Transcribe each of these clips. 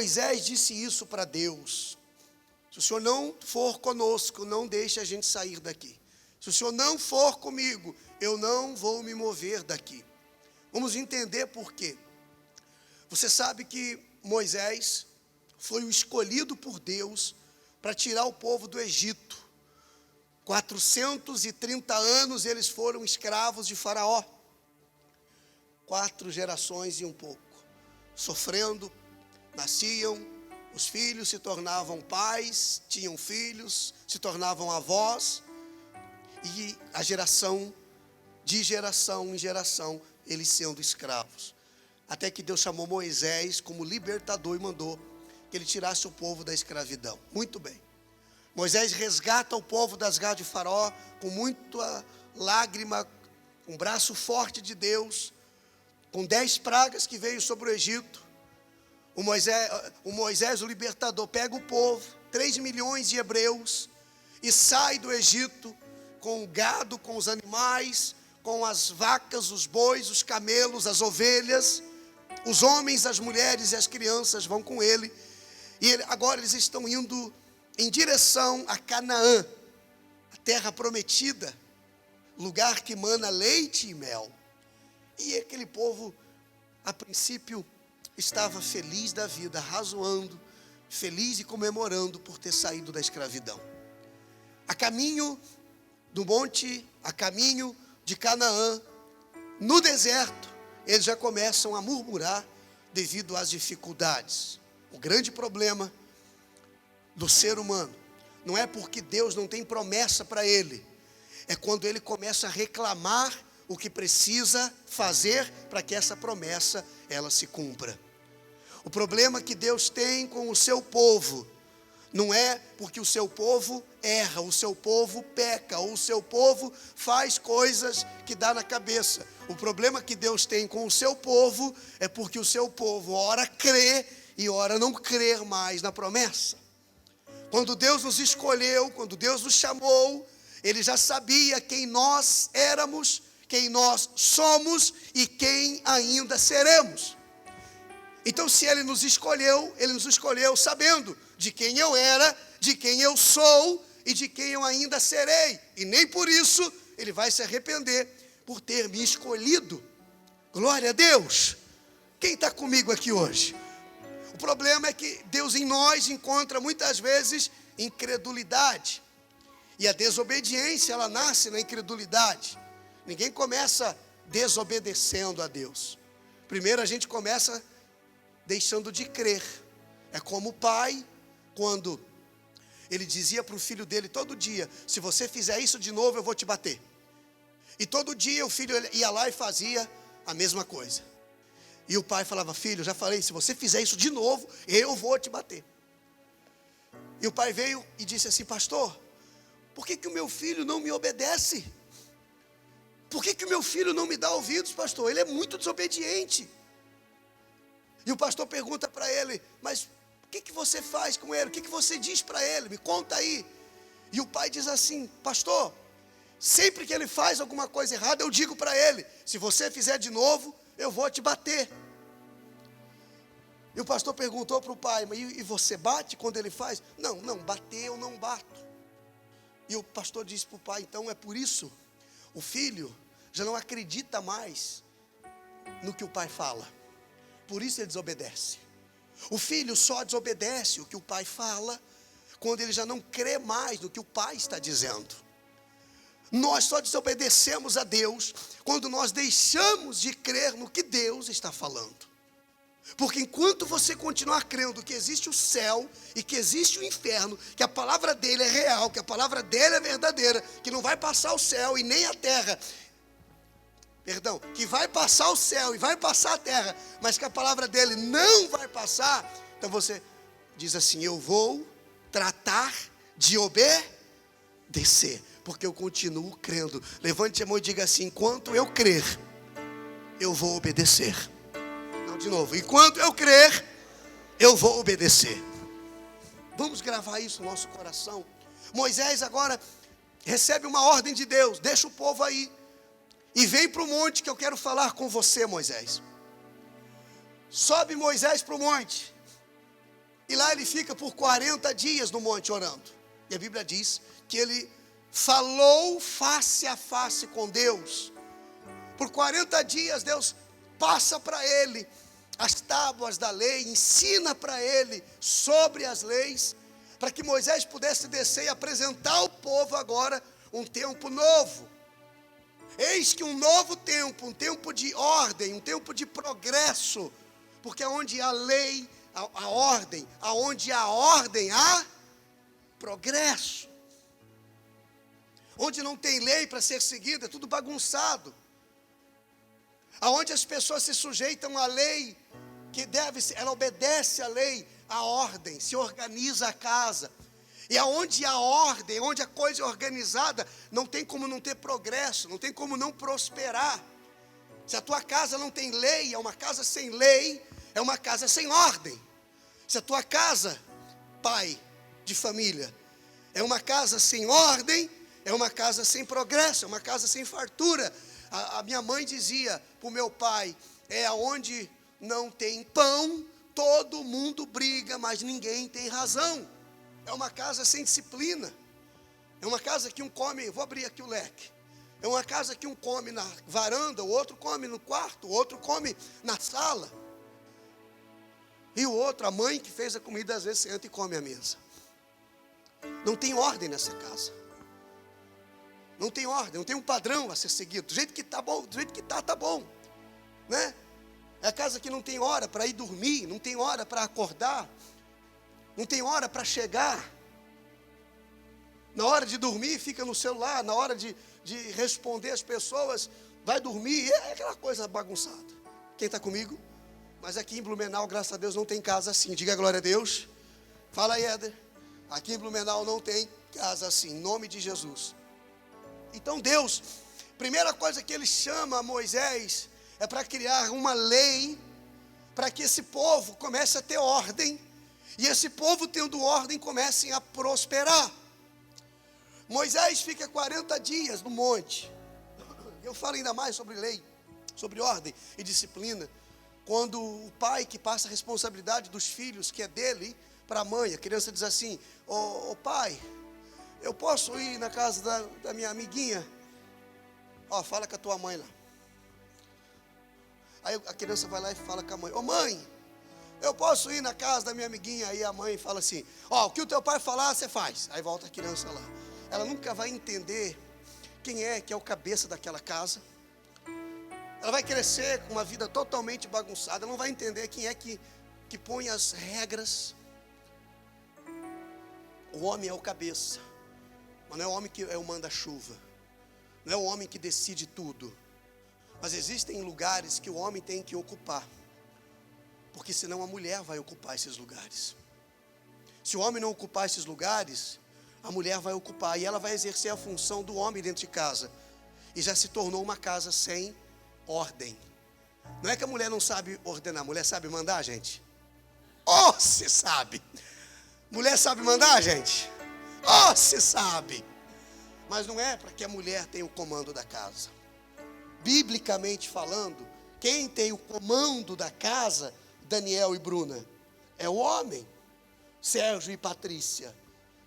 Moisés disse isso para Deus: se o Senhor não for conosco, não deixe a gente sair daqui. Se o Senhor não for comigo, eu não vou me mover daqui. Vamos entender por quê. Você sabe que Moisés foi o escolhido por Deus para tirar o povo do Egito. 430 anos eles foram escravos de Faraó. 4 gerações e um pouco. Sofrendo, nasciam, os filhos se tornavam pais, tinham filhos, se tornavam avós. E a geração, de geração em geração, eles sendo escravos. Até que Deus chamou Moisés como libertador e mandou que ele tirasse o povo da escravidão. Muito bem. Moisés resgata o povo das garras de Faraó com muita lágrima, com um braço forte de Deus, com 10 pragas que veio sobre o Egito. O Moisés, o libertador, pega o povo, 3 milhões de hebreus, e sai do Egito com o gado, com os animais, com as vacas, os bois, os camelos, as ovelhas. Os homens, as mulheres e as crianças vão com ele. E agora eles estão indo em direção a Canaã, a terra prometida, lugar que mana leite e mel. E aquele povo, a princípio, estava feliz da vida, razoando, feliz e comemorando por ter saído da escravidão. A caminho do monte, a caminho de Canaã, no deserto, eles já começam a murmurar devido às dificuldades. O grande problema do ser humano não é porque Deus não tem promessa para ele, é quando ele começa a reclamar o que precisa fazer para que essa promessa ela se cumpra. O problema que Deus tem com o seu povo não é porque o seu povo erra, o seu povo peca, ou o seu povo faz coisas que dá na cabeça. O problema que Deus tem com o seu povo é porque o seu povo ora crê e ora não crer mais na promessa. Quando Deus nos escolheu, quando Deus nos chamou, Ele já sabia quem nós éramos, quem nós somos e quem ainda seremos. Então, se Ele nos escolheu sabendo de quem eu era, de quem eu sou e de quem eu ainda serei. E nem por isso Ele vai se arrepender por ter me escolhido. Glória a Deus. Quem está comigo aqui hoje? O problema é que Deus em nós encontra muitas vezes incredulidade. E a desobediência, ela nasce na incredulidade. Ninguém começa desobedecendo a Deus. Primeiro a gente começa deixando de crer. É como o pai, quando ele dizia para o filho dele todo dia: se você fizer isso de novo, eu vou te bater. E todo dia o filho ia lá e fazia a mesma coisa. E o pai falava: filho, já falei, se você fizer isso de novo, eu vou te bater. E o pai veio e disse assim: pastor, por que o meu filho não me obedece? Por que o meu filho não me dá ouvidos, pastor? Ele é muito desobediente. E o pastor pergunta para ele: mas o que você faz com ele? O que você diz para ele? Me conta aí. E o pai diz assim: pastor, sempre que ele faz alguma coisa errada, eu digo para ele: se você fizer de novo, eu vou te bater. E o pastor perguntou para o pai: mas e você bate quando ele faz? Não, bater eu não bato. E o pastor disse para o pai: então é por isso, o filho já não acredita mais no que o pai fala. Por isso ele desobedece. O filho só desobedece o que o pai fala quando ele já não crê mais no que o pai está dizendo. Nós só desobedecemos a Deus quando nós deixamos de crer no que Deus está falando. Porque enquanto você continuar crendo que existe o céu e que existe o inferno, que a palavra dele é real, que a palavra dele é verdadeira, que não vai passar o céu e nem a terra, que vai passar o céu e vai passar a terra, mas que a palavra dele não vai passar, então você diz assim: eu vou tratar de obedecer, porque eu continuo crendo. Levante a mão e diga assim: enquanto eu crer, eu vou obedecer. Não, de novo: enquanto eu crer, eu vou obedecer. Vamos gravar isso no nosso coração. Moisés agora recebe uma ordem de Deus: deixa o povo aí e vem para o monte que eu quero falar com você, Moisés. Sobe Moisés para o monte. E lá ele fica por 40 dias no monte orando. E a Bíblia diz que ele falou face a face com Deus. Por 40 dias Deus passa para ele as tábuas da lei, ensina para ele sobre as leis, para que Moisés pudesse descer e apresentar ao povo agora um tempo novo. Eis que um novo tempo, um tempo de ordem, um tempo de progresso, porque onde há lei, a ordem, aonde há ordem, há progresso. Onde não tem lei para ser seguida, é tudo bagunçado. Aonde as pessoas se sujeitam à lei, ela obedece à lei, à ordem, se organiza a casa. E aonde há ordem, onde a coisa é organizada, não tem como não ter progresso, não tem como não prosperar. Se a tua casa não tem lei, é uma casa sem lei, é uma casa sem ordem. Se a tua casa, pai de família, é uma casa sem ordem, é uma casa sem progresso, é uma casa sem fartura. A minha mãe dizia para o meu pai, onde não tem pão, todo mundo briga, mas ninguém tem razão. É uma casa sem disciplina. É uma casa que um come, vou abrir aqui o leque. É uma casa que um come na varanda, o outro come no quarto, o outro come na sala. E o outro, a mãe que fez a comida, às vezes senta e come à mesa. Não tem ordem nessa casa. Não tem ordem, não tem um padrão a ser seguido. Do jeito que está bom, do jeito que está bom. Né? É a casa que não tem hora para ir dormir, não tem hora para acordar, não tem hora para chegar. Na hora de dormir, fica no celular. Na hora de responder as pessoas, vai dormir. É aquela coisa bagunçada. Quem está comigo? Mas aqui em Blumenau, graças a Deus, não tem casa assim. Diga glória a Deus. Fala aí, Éder. Aqui em Blumenau não tem casa assim, em nome de Jesus. Então Deus, primeira coisa que Ele chama Moisés, é para criar uma lei, para que esse povo comece a ter ordem, e esse povo tendo ordem, comecem a prosperar. Moisés fica 40 dias no monte. Eu falo ainda mais sobre lei, sobre ordem e disciplina, quando o pai que passa a responsabilidade dos filhos, que é dele, para a mãe. A criança diz assim, ô pai, eu posso ir na casa da minha amiguinha? Fala com a tua mãe lá. Aí a criança vai lá e fala com a mãe, ô mãe, eu posso ir na casa da minha amiguinha? Aí a mãe fala assim, o que o teu pai falar, você faz. Aí volta a criança lá. Ela nunca vai entender quem é que é o cabeça daquela casa. Ela vai crescer com uma vida totalmente bagunçada. Ela não vai entender quem é que põe as regras. O homem é o cabeça, mas não é o homem que é o manda-chuva, não é o homem que decide tudo. Mas existem lugares que o homem tem que ocupar, porque senão a mulher vai ocupar esses lugares. Se o homem não ocupar esses lugares, a mulher vai ocupar, e ela vai exercer a função do homem dentro de casa, e já se tornou uma casa sem ordem. Não é que a mulher não sabe ordenar, a mulher sabe mandar, gente? Se sabe. Mulher sabe mandar, gente? Se sabe. Mas não é para que a mulher tenha o comando da casa. Biblicamente falando, quem tem o comando da casa, Daniel e Bruna, é o homem. Sérgio e Patrícia,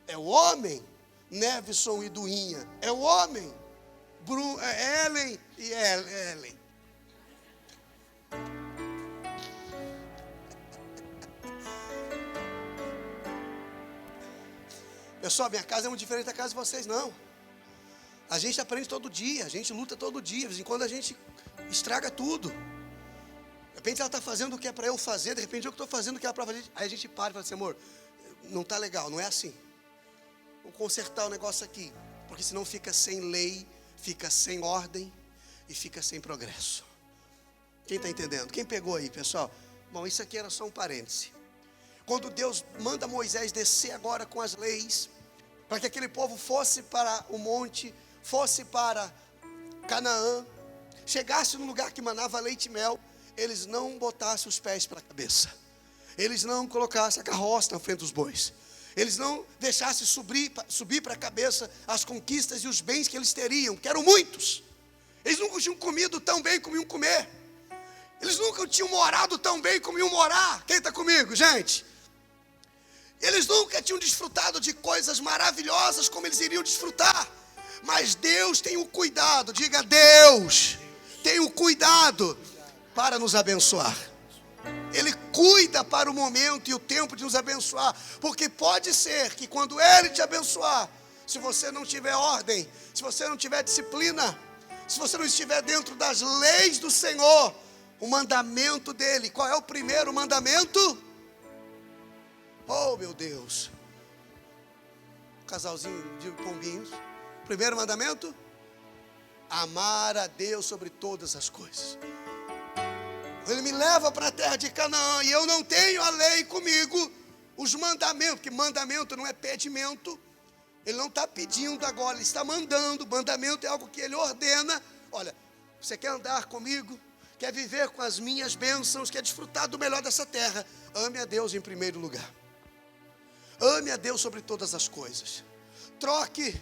é o homem. Nevison e Duinha, é o homem. Ellen e Ellen. Pessoal, minha casa é muito diferente da casa de vocês, não. A gente aprende todo dia, a gente luta todo dia. De vez em quando a gente estraga tudo. De repente ela está fazendo o que é para eu fazer, de repente eu estou fazendo o que é para fazer. Aí a gente para e fala assim, amor, não está legal, não é assim. Vou consertar o negócio aqui, porque senão fica sem lei, fica sem ordem e fica sem progresso. Quem está entendendo? Quem pegou aí, pessoal? Bom, isso aqui era só um parêntese. Quando Deus manda Moisés descer agora com as leis, para que aquele povo fosse para o monte, fosse para Canaã, chegasse num lugar que manava leite e mel, eles não botassem os pés para a cabeça, eles não colocassem a carroça na frente dos bois, eles não deixassem subir para a cabeça as conquistas e os bens que eles teriam, que eram muitos. Eles nunca tinham comido tão bem como iam comer, eles nunca tinham morado tão bem como iam morar. Quem está comigo, gente? Eles nunca tinham desfrutado de coisas maravilhosas como eles iriam desfrutar. Mas Deus tem o cuidado, diga Deus, tem o cuidado para nos abençoar. Ele cuida para o momento e o tempo de nos abençoar. Porque pode ser que quando Ele te abençoar, se você não tiver ordem, se você não tiver disciplina, se você não estiver dentro das leis do Senhor, o mandamento dEle, qual é o primeiro mandamento? Oh meu Deus, casalzinho de pombinhos. Primeiro mandamento, amar a Deus sobre todas as coisas. Ele me leva para a terra de Canaã e eu não tenho a lei comigo, os mandamentos, porque mandamento não é pedimento. Ele não está pedindo agora, ele está mandando. Mandamento é algo que ele ordena. Olha, você quer andar comigo? Quer viver com as minhas bênçãos? Quer desfrutar do melhor dessa terra? Ame a Deus em primeiro lugar. Ame a Deus sobre todas as coisas. Troque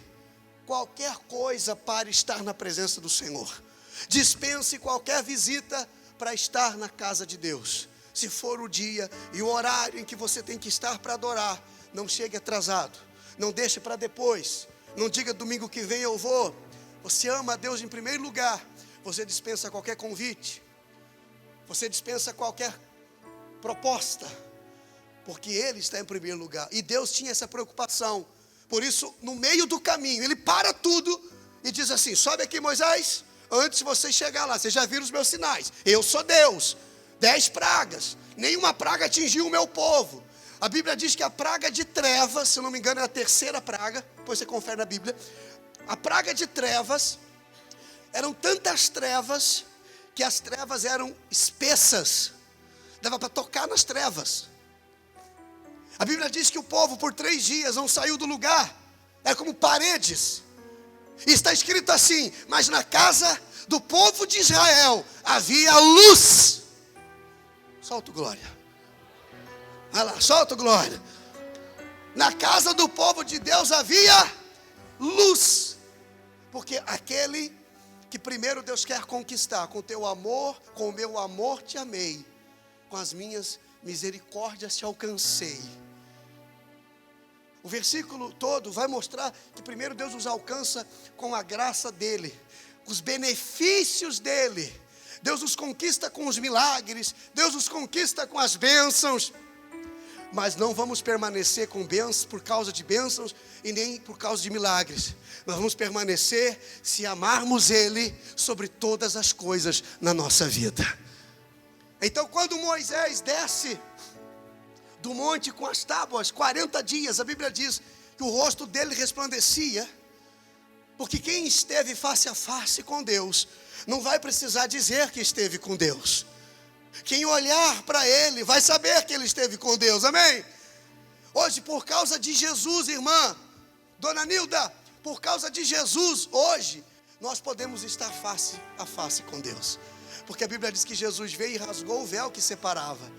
qualquer coisa para estar na presença do Senhor. Dispense qualquer visita para estar na casa de Deus. Se for o dia e o horário em que você tem que estar para adorar, não chegue atrasado. Não deixe para depois. Não diga domingo que vem eu vou. Você ama a Deus em primeiro lugar. Você dispensa qualquer convite. Você dispensa qualquer proposta. Porque Ele está em primeiro lugar. E Deus tinha essa preocupação. Por isso, no meio do caminho, Ele para tudo e diz assim: sobe aqui, Moisés. Antes de você chegar lá, vocês já viram os meus sinais. Eu sou Deus. 10 pragas. Nenhuma praga atingiu o meu povo. A Bíblia diz que a praga de trevas, se eu não me engano é a terceira praga, depois você confere na Bíblia. A praga de trevas, eram tantas trevas, que as trevas eram espessas. Dava para tocar nas trevas. A Bíblia diz que o povo por 3 dias não saiu do lugar. Era como paredes. E está escrito assim: mas na casa do povo de Israel havia luz. Solta o glória. Vai lá, solta o glória. Na casa do povo de Deus havia luz. Porque aquele que primeiro Deus quer conquistar, com teu amor, com o meu amor te amei, com as minhas misericórdias te alcancei. O versículo todo vai mostrar que primeiro Deus nos alcança com a graça dEle, os benefícios dEle. Deus nos conquista com os milagres, Deus nos conquista com as bênçãos. Mas não vamos permanecer com bênçãos por causa de bênçãos e nem por causa de milagres. Nós vamos permanecer se amarmos Ele sobre todas as coisas na nossa vida. Então quando Moisés desce do monte com as tábuas, 40 dias, a Bíblia diz que o rosto dele resplandecia, porque quem esteve face a face com Deus, não vai precisar dizer que esteve com Deus. Quem olhar para ele, vai saber que ele esteve com Deus, amém? Hoje, por causa de Jesus, irmã, dona Nilda, por causa de Jesus, hoje, nós podemos estar face a face com Deus. Porque a Bíblia diz que Jesus veio e rasgou o véu que separava.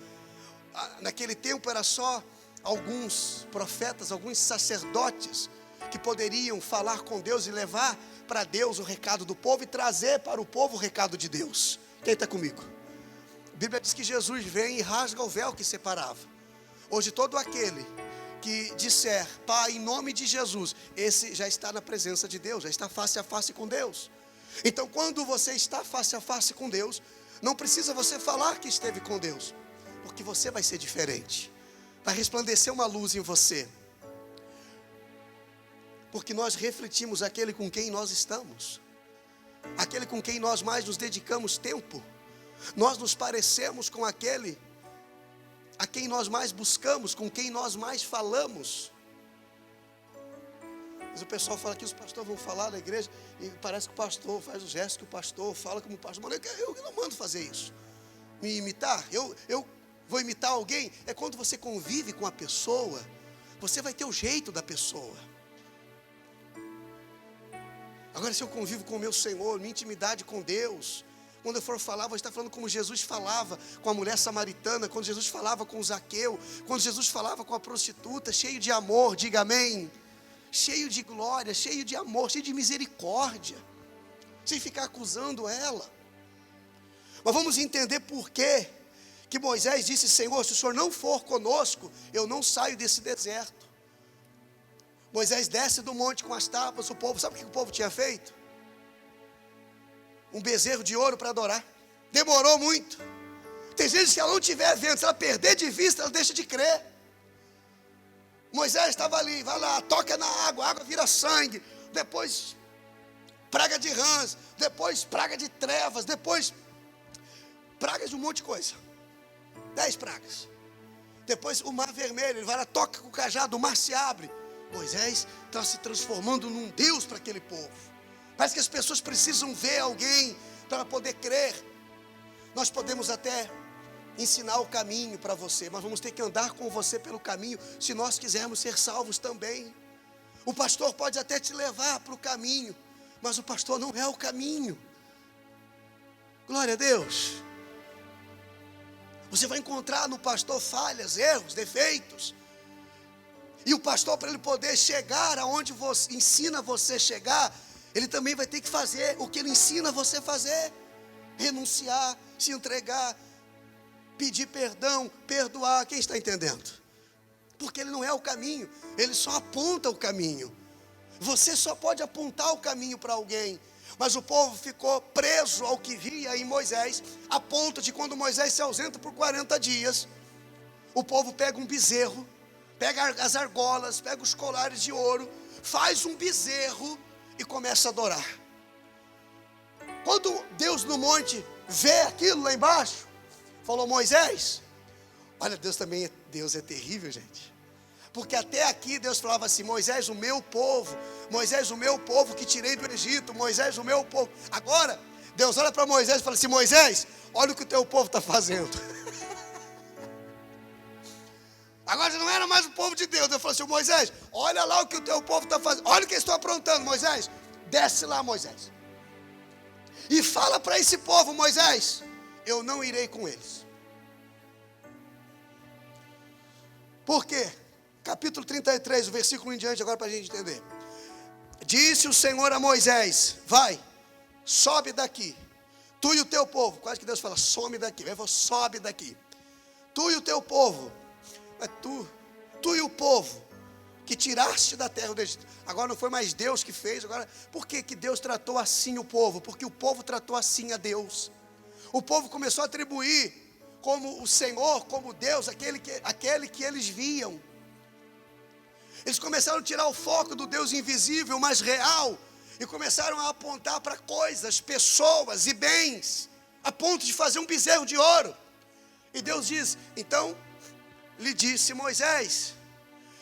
Naquele tempo era só alguns profetas, alguns sacerdotes que poderiam falar com Deus e levar para Deus o recado do povo e trazer para o povo o recado de Deus. Quem está comigo? A Bíblia diz que Jesus vem e rasga o véu que separava. Hoje todo aquele que disser, Pai, em nome de Jesus, esse já está na presença de Deus, já está face a face com Deus. Então quando você está face a face com Deus, não precisa você falar que esteve com Deus, porque você vai ser diferente, vai resplandecer uma luz em você, porque nós refletimos aquele com quem nós estamos, aquele com quem nós mais nos dedicamos tempo, nós nos parecemos com aquele a quem nós mais buscamos, com quem nós mais falamos. Mas o pessoal fala que os pastores vão falar na igreja e parece que o pastor faz os gestos que o pastor fala como o pastor. Mas eu não mando fazer isso, me imitar. Eu vou imitar alguém. É quando você convive com a pessoa, você vai ter o jeito da pessoa. Agora, se eu convivo com o meu Senhor, minha intimidade com Deus, quando eu for falar, vou estar falando como Jesus falava com a mulher samaritana, quando Jesus falava com o Zaqueu, quando Jesus falava com a prostituta, cheio de amor, diga amém, cheio de glória, cheio de amor, cheio de misericórdia, sem ficar acusando ela. Mas vamos entender por quê que Moisés disse: Senhor, se o Senhor não for conosco, eu não saio desse deserto. Moisés desce do monte com as tábuas. O povo, sabe o que o povo tinha feito? Um bezerro de ouro para adorar. Demorou muito. Tem gente que ela não tiver vendo, se ela perder de vista, ela deixa de crer. Moisés estava ali, vai lá, toca na água, a água vira sangue. Depois praga de rãs, depois praga de trevas, depois pragas de um monte de coisa. 10 pragas. Depois o mar vermelho, ele vai lá, toca com o cajado, o mar se abre. Moisés está se transformando num Deus para aquele povo. Parece que as pessoas precisam ver alguém para poder crer. Nós podemos até ensinar o caminho para você, mas vamos ter que andar com você pelo caminho, se nós quisermos ser salvos também. O pastor pode até te levar para o caminho, mas o pastor não é o caminho. Glória a Deus. Você vai encontrar no pastor falhas, erros, defeitos. E o pastor, para ele poder chegar aonde você ensina você a chegar, ele também vai ter que fazer o que ele ensina você a fazer. Renunciar, se entregar, pedir perdão, perdoar. Quem está entendendo? Porque ele não é o caminho, ele só aponta o caminho. Você só pode apontar o caminho para alguém. Mas o povo ficou preso ao que via em Moisés, a ponto de quando Moisés se ausenta por 40 dias, o povo pega um bezerro, pega as argolas, pega os colares de ouro, faz um bezerro e começa a adorar. Quando Deus no monte vê aquilo lá embaixo, falou: Moisés, olha, Deus é terrível, gente. Porque até aqui Deus falava assim: Moisés, o meu povo, Moisés, o meu povo que tirei do Egito, Moisés, o meu povo. Agora, Deus olha para Moisés e fala assim: Moisés, olha o que o teu povo está fazendo. Agora já não era mais o povo de Deus. Deus falou assim: Moisés, olha lá o que o teu povo está fazendo. Olha o que eles estão aprontando, Moisés. Desce lá, Moisés. E fala para esse povo: Moisés, eu não irei com eles. Por quê? Capítulo 33, o versículo em diante, agora para a gente entender. Disse o Senhor a Moisés: vai, sobe daqui, tu e o teu povo. Quase que Deus fala: some daqui. Ele falou: sobe daqui, tu e o teu povo. Tu e o povo que tiraste da terra do Egito. Agora não foi mais Deus que fez. Agora, por que Deus tratou assim o povo? Porque o povo tratou assim a Deus. O povo começou a atribuir como o Senhor, como Deus, aquele que eles viam. Eles começaram a tirar o foco do Deus invisível, mas real, e começaram a apontar para coisas, pessoas e bens, a ponto de fazer um bezerro de ouro. E Deus diz: então, lhe disse Moisés,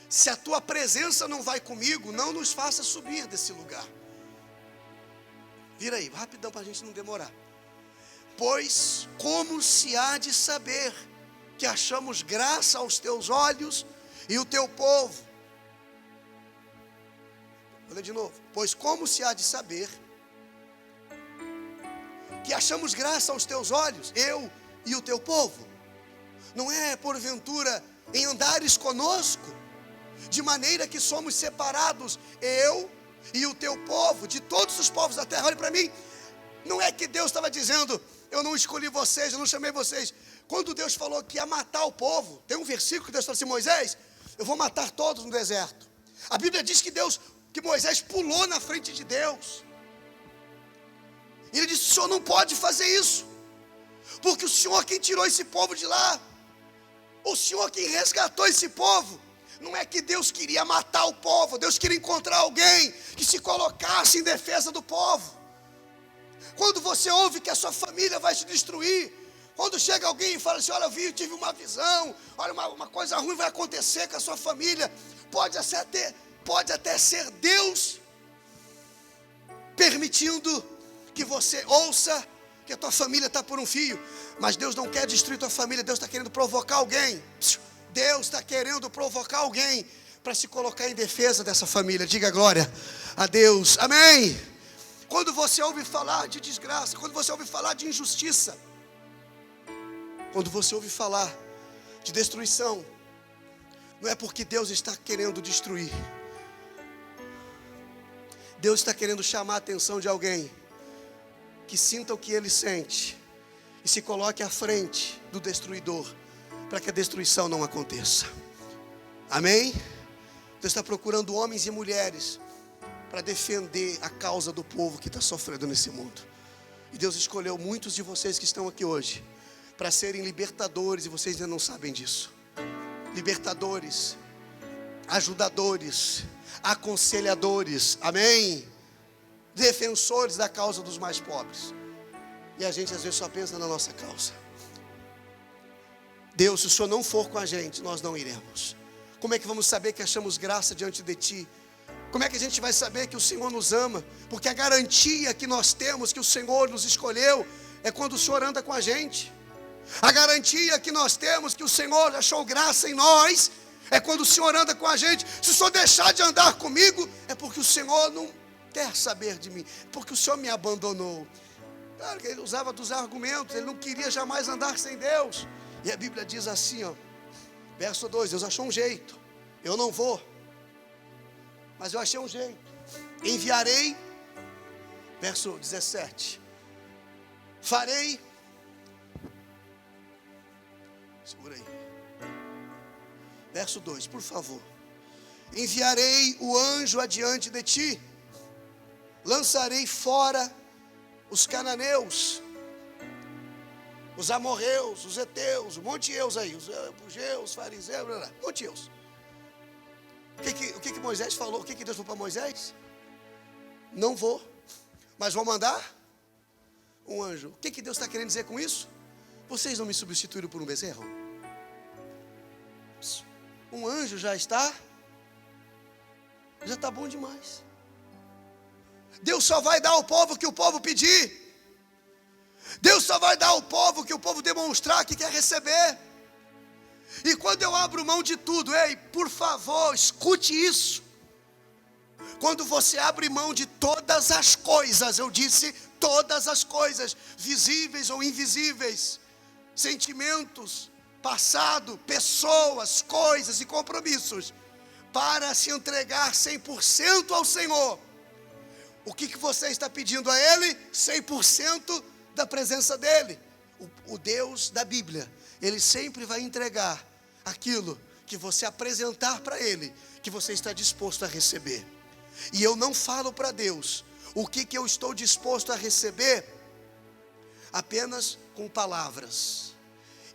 se a tua presença não vai comigo, não nos faça subir desse lugar. Vira aí, rapidão para a gente não demorar. Pois como se há de saber que achamos graça aos teus olhos e o teu povo? Vou ler de novo. Pois como se há de saber que achamos graça aos teus olhos, eu e o teu povo? Não é porventura em andares conosco, de maneira que somos separados, eu e o teu povo, de todos os povos da terra? Olha para mim, não é que Deus estava dizendo: eu não escolhi vocês, eu não chamei vocês. Quando Deus falou que ia matar o povo, tem um versículo que Deus falou assim: Moisés, eu vou matar todos no deserto. A Bíblia diz que Moisés pulou na frente de Deus. E ele disse: o Senhor não pode fazer isso, porque o Senhor quem tirou esse povo de lá, o Senhor quem resgatou esse povo. Não é que Deus queria matar o povo, Deus queria encontrar alguém que se colocasse em defesa do povo. Quando você ouve que a sua família vai se destruir, quando chega alguém e fala assim: olha, eu tive uma visão, olha, uma coisa ruim vai acontecer com a sua família, pode até ser Deus permitindo que você ouça que a tua família está por um fio, mas Deus não quer destruir tua família. Deus está querendo provocar alguém. Deus está querendo provocar alguém para se colocar em defesa dessa família. Diga glória a Deus, amém. Quando você ouve falar de desgraça, quando você ouve falar de injustiça, quando você ouve falar de destruição, não é porque Deus está querendo destruir. Deus está querendo chamar a atenção de alguém que sinta o que ele sente e se coloque à frente do destruidor, para que a destruição não aconteça. Amém? Deus está procurando homens e mulheres para defender a causa do povo que está sofrendo nesse mundo. E Deus escolheu muitos de vocês que estão aqui hoje para serem libertadores, e vocês ainda não sabem disso. Libertadores, ajudadores, aconselhadores, amém? Defensores da causa dos mais pobres. E a gente às vezes só pensa na nossa causa. Deus, se o Senhor não for com a gente, nós não iremos. Como é que vamos saber que achamos graça diante de Ti? Como é que a gente vai saber que o Senhor nos ama? Porque a garantia que nós temos que o Senhor nos escolheu é quando o Senhor anda com a gente. A garantia que nós temos que o Senhor achou graça em nós é quando o Senhor anda com a gente. Se o Senhor deixar de andar comigo, é porque o Senhor não quer saber de mim, porque o Senhor me abandonou. Claro que ele usava dos argumentos, ele não queria jamais andar sem Deus. E a Bíblia diz assim, ó, verso 2, Deus achou um jeito, eu não vou, mas eu achei um jeito, enviarei, verso 17, farei, segura aí, verso 2, por favor, enviarei o anjo adiante de ti, lançarei fora os cananeus, os amorreus, os heteus, um monte de eus aí, os bugeus, os fariseus, um monte de eus. O que Moisés falou? O que Deus falou para Moisés? Não vou, mas vou mandar um anjo. O que Deus está querendo dizer com isso? Vocês não me substituíram por um bezerro? Um anjo já está bom demais. Deus só vai dar ao povo o que o povo pedir. Deus só vai dar ao povo o que o povo demonstrar que quer receber. E quando eu abro mão de tudo, ei, por favor, escute isso. Quando você abre mão de todas as coisas, eu disse todas as coisas, visíveis ou invisíveis, sentimentos, passado, pessoas, coisas e compromissos, para se entregar 100% ao Senhor, o que você está pedindo a Ele? 100% da presença dEle. O Deus da Bíblia, Ele sempre vai entregar aquilo que você apresentar para Ele, que você está disposto a receber. E eu não falo para Deus o que eu estou disposto a receber apenas com palavras.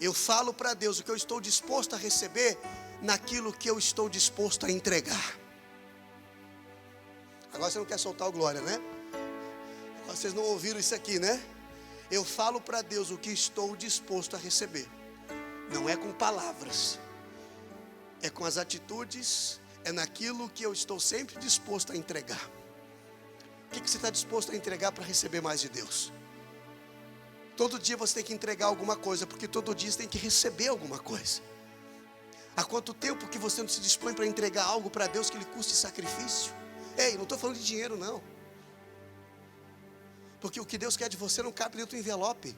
Eu falo para Deus o que eu estou disposto a receber naquilo que eu estou disposto a entregar. Agora você não quer soltar o glória, né? Agora vocês não ouviram isso aqui, né? Eu falo para Deus o que estou disposto a receber. Não é com palavras, é com as atitudes, é naquilo que eu estou sempre disposto a entregar. O que você está disposto a entregar para receber mais de Deus? Todo dia você tem que entregar alguma coisa, porque todo dia você tem que receber alguma coisa. Há quanto tempo que você não se dispõe para entregar algo para Deus que lhe custe sacrifício? Ei, não estou falando de dinheiro não. Porque o que Deus quer de você não cabe dentro do envelope.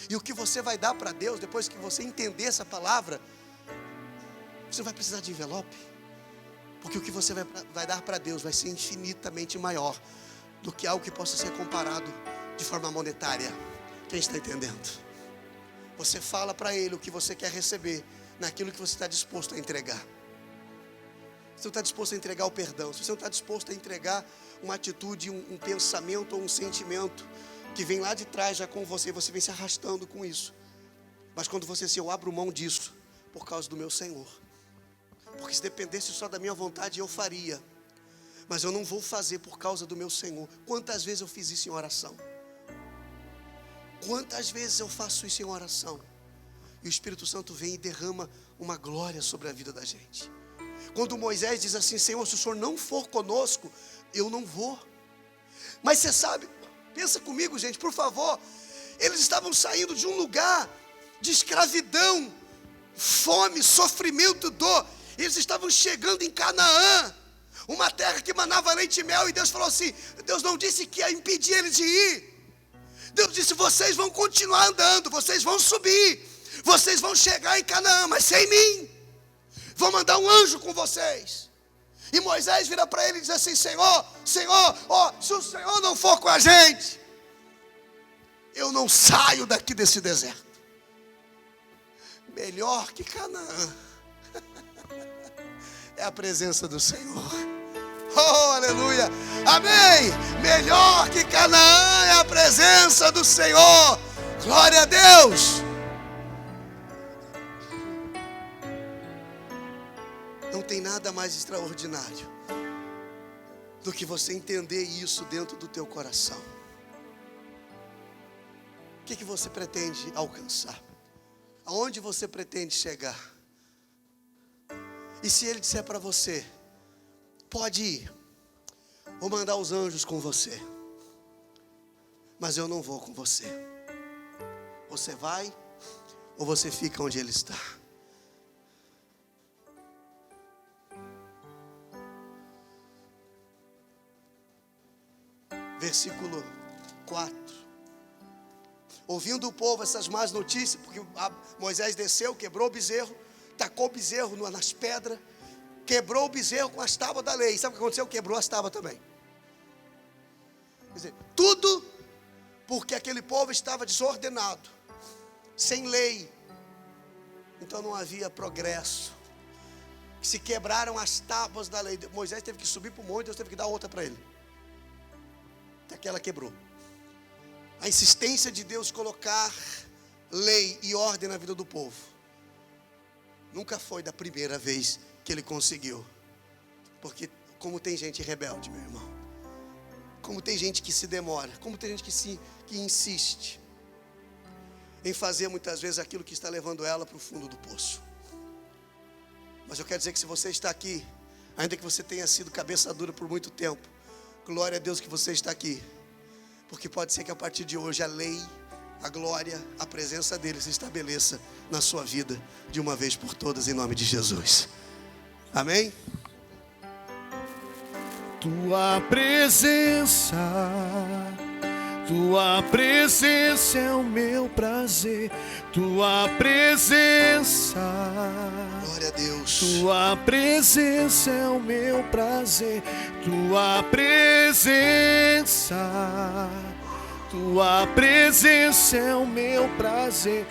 E o que você vai dar para Deus, depois que você entender essa palavra, você não vai precisar de envelope. Porque o que você vai dar para Deus vai ser infinitamente maior do que algo que possa ser comparado de forma monetária. Quem está entendendo? Você fala para Ele o que você quer receber naquilo que você está disposto a entregar. Você não está disposto a entregar o perdão, se você não está disposto a entregar uma atitude, um pensamento ou um sentimento que vem lá de trás já com você, você vem se arrastando com isso. Mas quando você diz, eu abro mão disso por causa do meu Senhor, porque se dependesse só da minha vontade eu faria, mas eu não vou fazer por causa do meu Senhor. Quantas vezes eu fiz isso em oração? Quantas vezes eu faço isso em oração? E o Espírito Santo vem e derrama uma glória sobre a vida da gente. Quando Moisés diz assim, Senhor, se o Senhor não for conosco, eu não vou. Mas você sabe, pensa comigo, gente, por favor. Eles estavam saindo de um lugar de escravidão, fome, sofrimento, dor. Eles estavam chegando em Canaã, uma terra que manava leite e mel. E Deus falou assim, Deus não disse que ia impedir eles de ir. Deus disse, vocês vão continuar andando, vocês vão subir, vocês vão chegar em Canaã, mas sem mim. Vou mandar um anjo com vocês. E Moisés vira para ele e diz assim, Senhor, se o Senhor não for com a gente, eu não saio daqui desse deserto. Melhor que Canaã é a presença do Senhor. Oh, aleluia, amém. Melhor que Canaã é a presença do Senhor. Glória a Deus. Não tem nada mais extraordinário do que você entender isso dentro do teu coração. O que você pretende alcançar? Aonde você pretende chegar? E se Ele disser para você, pode ir, vou mandar os anjos com você, mas eu não vou com você. Você vai ou você fica onde Ele está? Versículo 4. Ouvindo o povo essas más notícias, porque Moisés desceu, quebrou o bezerro, tacou o bezerro nas pedras, quebrou o bezerro com as tábuas da lei. Sabe o que aconteceu? Quebrou as tábuas também. Quer dizer, tudo porque aquele povo estava desordenado, sem lei. Então não havia progresso. Se quebraram as tábuas da lei. Moisés teve que subir para o monte, Deus teve que dar outra para ele. Até que ela quebrou. A insistência de Deus colocar lei e ordem na vida do povo nunca foi da primeira vez que Ele conseguiu. Porque como tem gente rebelde, meu irmão, como tem gente que se demora, como tem gente que insiste em fazer muitas vezes aquilo que está levando ela para o fundo do poço. Mas eu quero dizer que se você está aqui, ainda que você tenha sido cabeça dura por muito tempo, glória a Deus que você está aqui. Porque pode ser que a partir de hoje a lei, a glória, a presença dele se estabeleça na sua vida de uma vez por todas, em nome de Jesus. Amém? Tua presença é o meu prazer. Tua presença, glória a Deus. Tua presença é o meu prazer. Tua presença é o meu prazer.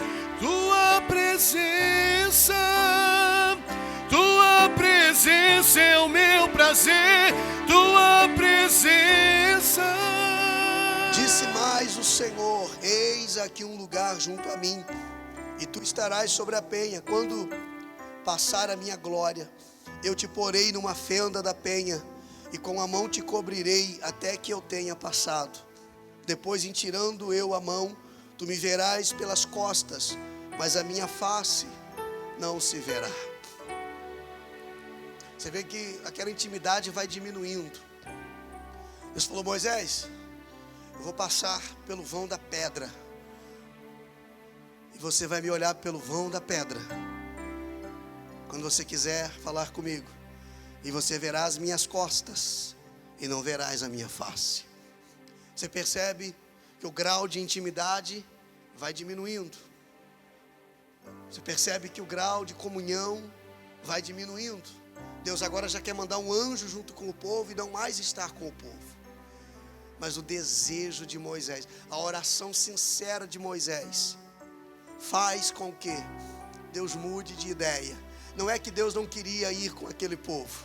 Tua presença é o meu prazer. Tua presença. Disse mais o Senhor: eis aqui um lugar junto a mim, e tu estarás sobre a penha. Quando passar a minha glória, eu te porei numa fenda da penha, e com a mão te cobrirei até que eu tenha passado. Depois, em tirando eu a mão, tu me verás pelas costas, mas a minha face não se verá. Você vê que aquela intimidade vai diminuindo. Deus falou: Moisés, eu vou passar pelo vão da pedra, e você vai me olhar pelo vão da pedra, quando você quiser falar comigo, e você verá as minhas costas, e não verás a minha face. Você percebe que o grau de intimidade vai diminuindo. Você percebe que o grau de comunhão vai diminuindo. Deus agora já quer mandar um anjo junto com o povo e não mais estar com o povo. Mas o desejo de Moisés, a oração sincera de Moisés, faz com que Deus mude de ideia. Não é que Deus não queria ir com aquele povo.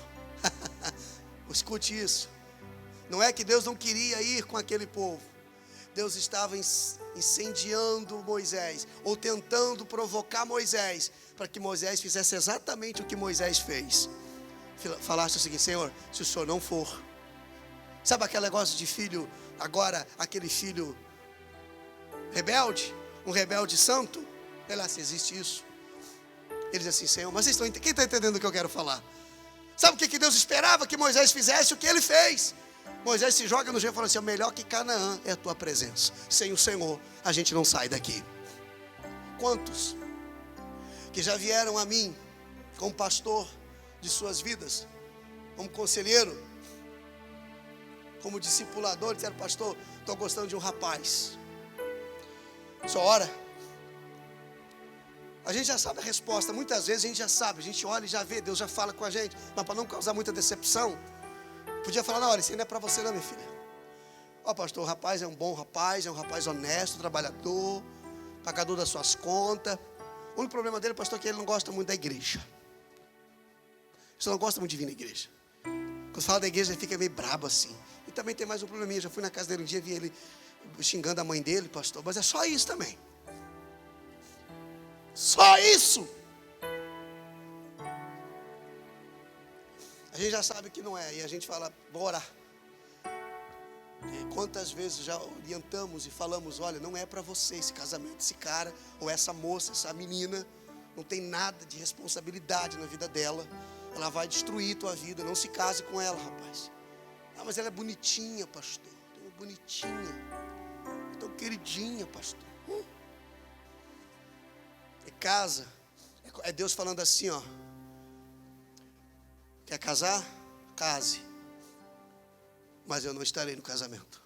Escute isso. Não é que Deus não queria ir com aquele povo. Deus estava incendiando Moisés, ou tentando provocar Moisés, para que Moisés fizesse exatamente o que Moisés fez. Falasse o seguinte: Senhor, se o Senhor não for. Sabe aquele negócio de filho, agora aquele filho rebelde, um rebelde santo? Sei lá se existe isso. Ele diz assim: Senhor, mas quem está entendendo o que eu quero falar? Sabe o que Deus esperava que Moisés fizesse? O que ele fez? Moisés se joga no chão e fala assim: o melhor que Canaã é a tua presença. Sem o Senhor a gente não sai daqui. Quantos que já vieram a mim como pastor de suas vidas, como conselheiro, como discipulador, disseram: pastor, estou gostando de um rapaz, só ora. A gente já sabe a resposta, muitas vezes a gente já sabe, a gente olha e já vê, Deus já fala com a gente, mas para não causar muita decepção, podia falar: não, olha, isso aí não é para você não, minha filha. Ó, pastor, o rapaz é um bom rapaz, é um rapaz honesto, trabalhador, pagador das suas contas. O único problema dele, pastor, é que ele não gosta muito da igreja. Você não gosta muito de vir na igreja. Quando fala da igreja, ele fica meio brabo assim. E também tem mais um probleminha. Já fui na casa dele um dia, vi ele xingando a mãe dele, pastor. Mas é só isso também. Só isso. A gente já sabe que não é. E a gente fala, bora. E quantas vezes já orientamos e falamos, olha, não é para você esse casamento, esse cara, ou essa moça, essa menina, não tem nada de responsabilidade na vida dela. Ela vai destruir tua vida, não se case com ela, rapaz. Ah, mas ela é bonitinha, pastor. Tão bonitinha, tão queridinha, pastor. E casa, é Deus falando assim, ó. Quer casar? Case. Mas eu não estarei no casamento.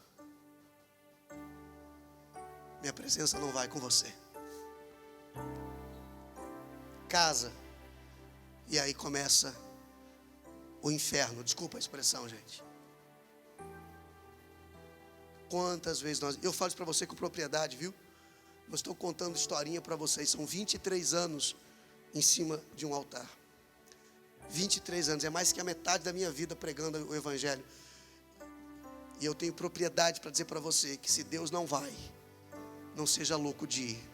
Minha presença não vai com você. Casa. E aí começa o inferno. Desculpa a expressão, gente. Quantas vezes eu falo isso para você com propriedade, viu? Eu estou contando historinha para vocês. São 23 anos em cima de um altar. 23 anos. É mais que a metade da minha vida pregando o evangelho. E eu tenho propriedade para dizer para você que se Deus não vai, não seja louco de ir.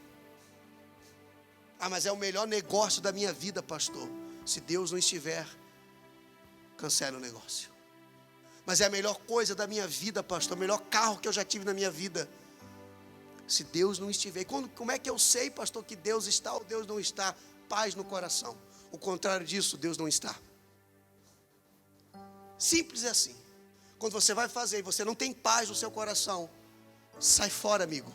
Ah, mas é o melhor negócio da minha vida, pastor. Se Deus não estiver, cancela o negócio. Mas é a melhor coisa da minha vida, pastor. O melhor carro que eu já tive na minha vida. Se Deus não estiver. Como é que eu sei, pastor, que Deus está ou Deus não está? Paz no coração. O contrário disso, Deus não está. Simples assim. Quando você vai fazer e você não tem paz no seu coração, sai fora, amigo.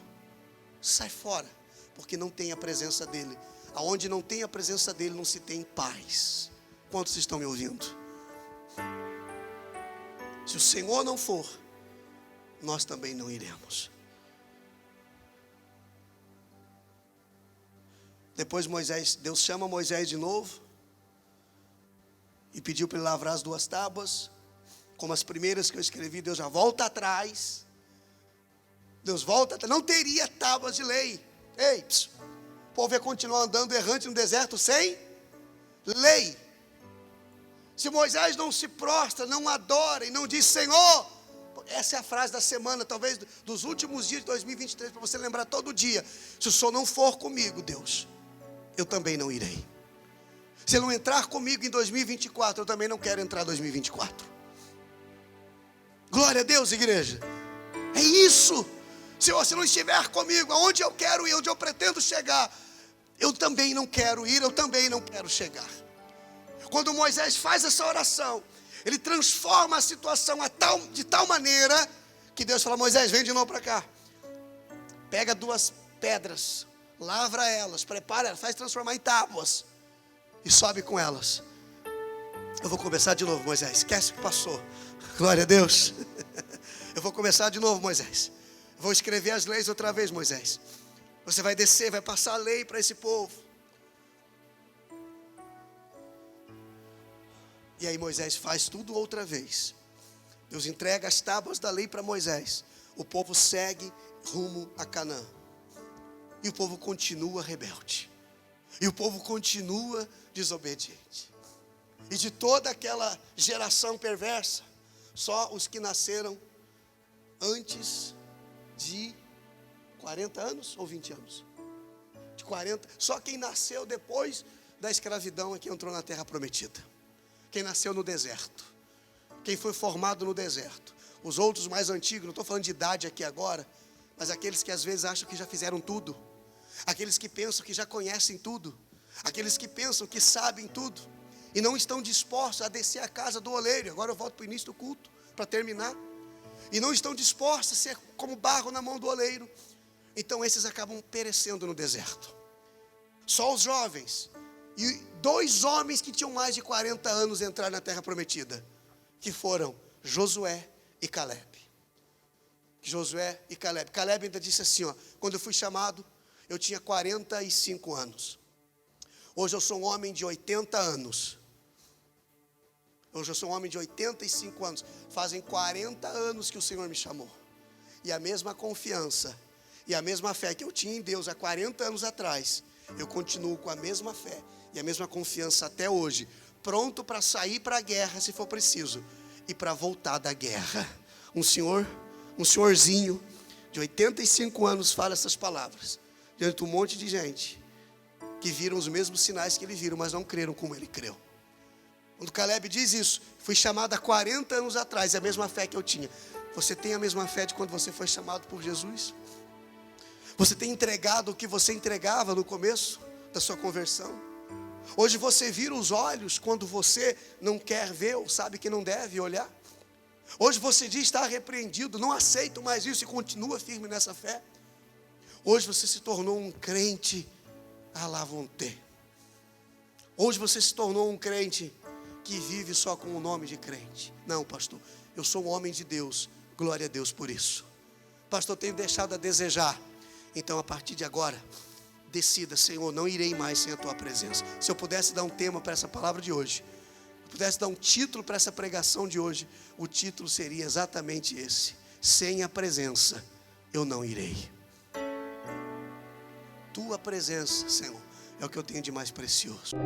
Sai fora. Porque não tem a presença dEle. Aonde não tem a presença dEle, não se tem paz. Quantos estão me ouvindo? Se o Senhor não for, nós também não iremos. Depois Deus chama Moisés de novo e pediu para ele lavrar as 2 tábuas. Como as primeiras que eu escrevi, Deus já volta atrás. Deus volta atrás. Não teria tábuas de lei. Ei, o povo ia continuar andando errante no deserto sem lei. Se Moisés não se prostra, não adora e não diz Senhor, essa é a frase da semana, talvez dos últimos dias de 2023, para você lembrar todo dia. Se o Senhor não for comigo, Deus, eu também não irei. Se Ele não entrar comigo em 2024, eu também não quero entrar em 2024. Glória a Deus, igreja. É isso. Se você não estiver comigo, aonde eu quero ir, onde eu pretendo chegar, eu também não quero ir, eu também não quero chegar. Quando Moisés faz essa oração, ele transforma a situação de tal maneira que Deus fala, Moisés, vem de novo para cá. Pega 2 pedras, lavra elas, prepara elas, faz transformar em tábuas e sobe com elas. Eu vou começar de novo, Moisés, esquece o que passou. Glória a Deus. Eu vou começar de novo, Moisés. Vou escrever as leis outra vez, Moisés. Você vai descer, vai passar a lei para esse povo. E aí Moisés faz tudo outra vez. Deus entrega as tábuas da lei para Moisés. O povo segue rumo a Canaã. E o povo continua rebelde. E o povo continua desobediente. E de toda aquela geração perversa, só os que nasceram antes de 40 anos ou 20 anos? De 40. Só quem nasceu depois da escravidão é que entrou na terra prometida. Quem nasceu no deserto. Quem foi formado no deserto. Os outros mais antigos, não estou falando de idade aqui agora, mas aqueles que às vezes acham que já fizeram tudo. Aqueles que pensam que já conhecem tudo. Aqueles que pensam que sabem tudo. E não estão dispostos a descer a casa do oleiro. Agora eu volto para o início do culto, para terminar. E não estão dispostos a ser como barro na mão do oleiro. Então esses acabam perecendo no deserto. Só os jovens. E 2 homens que tinham mais de 40 anos entraram na terra prometida. Que foram Josué e Caleb. Josué e Caleb. Caleb ainda disse assim, ó, quando eu fui chamado, eu tinha 45 anos. Hoje eu sou um homem de 80 anos. Hoje eu sou um homem de 85 anos. Fazem 40 anos que o Senhor me chamou. e a mesma confiança e a mesma fé que eu tinha em Deus há 40 anos atrás, eu continuo com a mesma fé e a mesma confiança até hoje, pronto para sair para a guerra se for preciso e para voltar da guerra. Um senhorzinho de 85 anos fala essas palavras diante de um monte de gente que viram os mesmos sinais que ele viram, mas não creram como ele creu. Quando Caleb diz isso, fui chamado há 40 anos atrás, é a mesma fé que eu tinha. Você tem a mesma fé de quando você foi chamado por Jesus? Você tem entregado o que você entregava no começo da sua conversão? Hoje você vira os olhos quando você não quer ver ou sabe que não deve olhar? Hoje você diz estar repreendido, não aceito mais isso e continua firme nessa fé? Hoje você se tornou um crente à la vontade. Hoje você se tornou um crente que vive só com o nome de crente. Não, pastor, eu sou um homem de Deus, glória a Deus por isso. Pastor, tenho deixado a desejar. Então a partir de agora, decida: Senhor, não irei mais sem a tua presença. Se eu pudesse dar um tema para essa palavra de hoje, se eu pudesse dar um título para essa pregação de hoje, o título seria exatamente esse: sem a presença eu não irei. Tua presença, Senhor, é o que eu tenho de mais precioso.